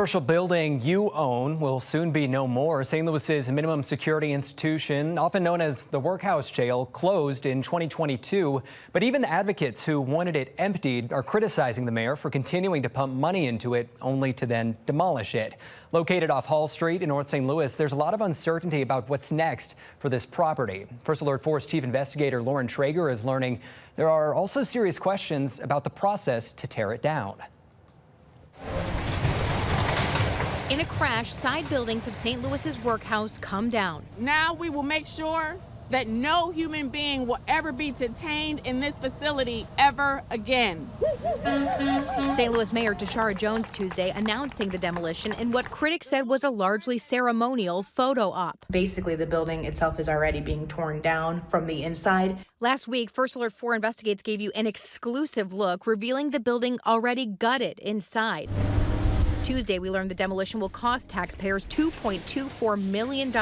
Commercial building you own will soon be no more. St. Louis's minimum security institution, often known as the Workhouse jail, closed in 2022. But even the advocates who wanted it emptied are criticizing the mayor for continuing to pump money into it, only to then demolish it. Located off Hall Street in North St. Louis, there's a lot of uncertainty about what's next for this property. First Alert Force Chief Investigator Lauren Traeger is learning there are also serious questions about the process to tear it down. In a crash, side buildings of St. Louis's Workhouse come down. Now we will make sure that no human being will ever be detained in this facility ever again. St. Louis Mayor Tashara Jones Tuesday announcing the demolition in what critics said was a largely ceremonial photo op. Basically, the building itself is already being torn down from the inside. Last week, First Alert 4 Investigates gave you an exclusive look revealing the building already gutted inside. Tuesday, we learned the demolition will cost taxpayers $2.24 million.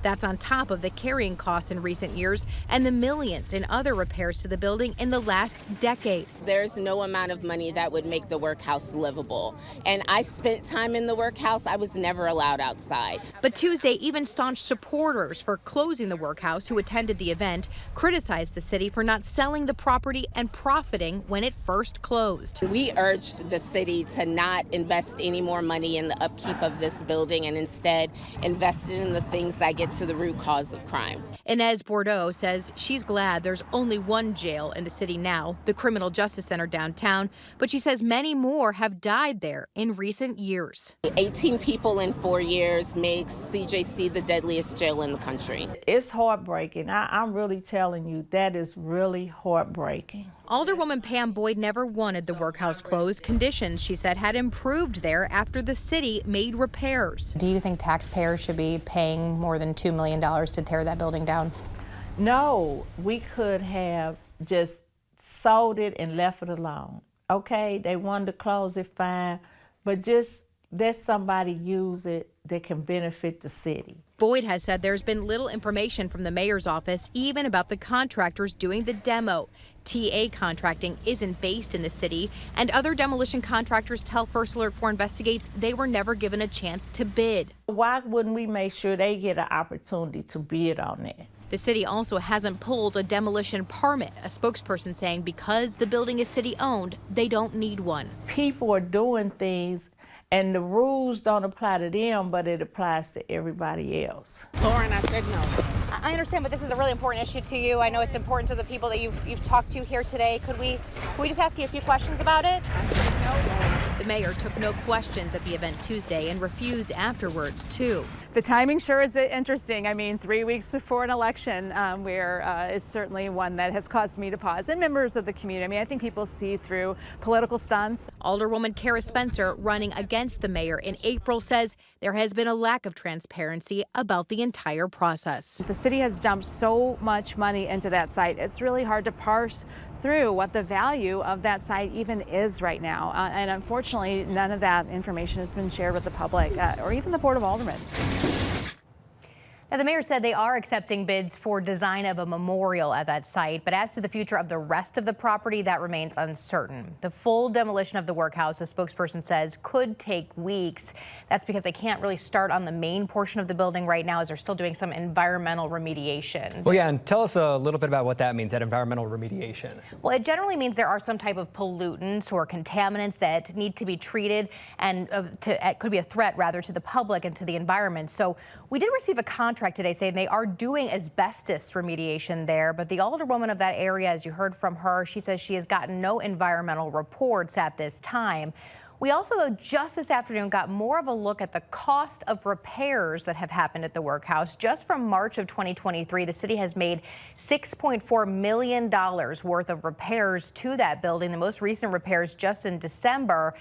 That's on top of the carrying costs in recent years and the millions in other repairs to the building in the last decade. There's no amount of money that would make the workhouse livable. And I spent time in the workhouse. I was never allowed outside. But Tuesday, even staunch supporters for closing the workhouse who attended the event criticized the city for not selling the property and profiting when it first closed. We urged the city to not invest any more money in the upkeep of this building and instead invest it in the things that get to the root cause of crime. Inez Bordeaux says she's glad there's only one jail in the city now, the Criminal Justice Center downtown, but she says many more have died there in recent years. 18 people in 4 years makes CJC the deadliest jail in the country. It's heartbreaking. I'm really telling you, that is really heartbreaking. Alderwoman Pam Boyd never wanted the workhouse closed. Conditions, she said, had improved there after the city made repairs. Do you think taxpayers should be paying more than $2 million to tear that building down? No, we could have just sold it and left it alone. Okay, they wanted to close it, fine, but just let somebody use it that can benefit the city. Boyd has said there's been little information from the mayor's office, even about the contractors doing the demo. TA contracting isn't based in the city, and other demolition contractors tell First Alert 4 Investigates they were never given a chance to bid. Why wouldn't we make sure they get an opportunity to bid on that? The city also hasn't pulled a demolition permit, a spokesperson saying because the building is city-owned, they don't need one. People are doing things and the rules don't apply to them, but it applies to everybody else. Lauren, I said no. I understand, but this is a really important issue to you. I know it's important to the people that you've talked to here today. Can we just ask you a few questions about it? The mayor took no questions at the event Tuesday and refused afterwards, too. The timing sure is interesting. I mean, 3 weeks before an election is certainly one that has caused me to pause, and members of the community. I mean, I think people see through political stunts. Alderwoman Kara Spencer, running against the mayor in April, says there has been a lack of transparency about the entire process. The city has dumped so much money into that site. It's really hard to parse through what the value of that site even is right now. And unfortunately, none of that information has been shared with the public or even the Board of Aldermen. Now, the mayor said they are accepting bids for design of a memorial at that site, but as to the future of the rest of the property, that remains uncertain. The full demolition of the workhouse, a spokesperson says, could take weeks. That's because they can't really start on the main portion of the building right now, as they're still doing some environmental remediation. Well, yeah, and tell us a little bit about what that means, that environmental remediation. Well, it generally means there are some type of pollutants or contaminants that need to be treated, and it could be a threat, rather, to the public and to the environment. So we did receive a contract today saying they are doing asbestos remediation there, but the alderwoman of that area, as you heard from her, she says she has gotten no environmental reports at this time. We also, though, just this afternoon got more of a look at the cost of repairs that have happened at the workhouse. Just from March of 2023, the city has made $6.4 million worth of repairs to that building. The most recent repairs just in December.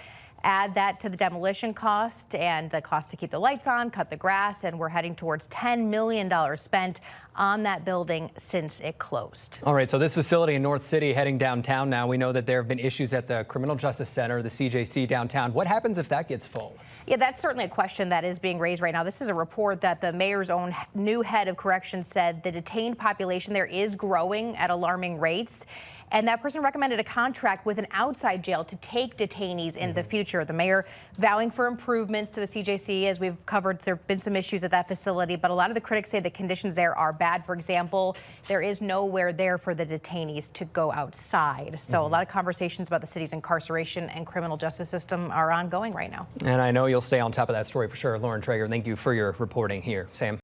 Add that to the demolition cost and the cost to keep the lights on, cut the grass, and we're heading towards $10 million spent on that building since it closed. All right, so this facility in North City heading downtown now. We know that there have been issues at the Criminal Justice Center, the CJC downtown. What happens if that gets full? Yeah, that's certainly a question that is being raised right now. This is a report that the mayor's own new head of corrections said the detained population there is growing at alarming rates. and that person recommended a contract with an outside jail to take detainees in the future. The mayor vowing for improvements to the CJC. As we've covered, there have been some issues at that facility, but a lot of the critics say the conditions there are bad. For example, there is nowhere there for the detainees to go outside. So a lot of conversations about the city's incarceration and criminal justice system are ongoing right now. And I know you'll stay on top of that story for sure. Lauren Traeger, thank you for your reporting here. Sam.